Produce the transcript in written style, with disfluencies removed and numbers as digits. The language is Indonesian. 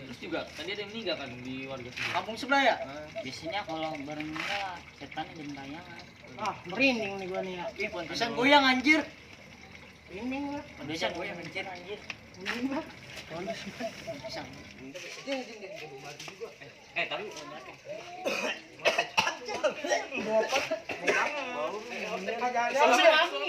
Terus juga tadi ada yang meninggal kan di warga sini. Kampung sebelah ya? Biasanya kalau bareng meninggal setannya gentayangan. Ah, merinding nih gua nih ya. Ih, pantesan goyang anjir. Merinding lah. Pantesan goyang anjir. Merinding lah. Pantesan. Tapi Jangan.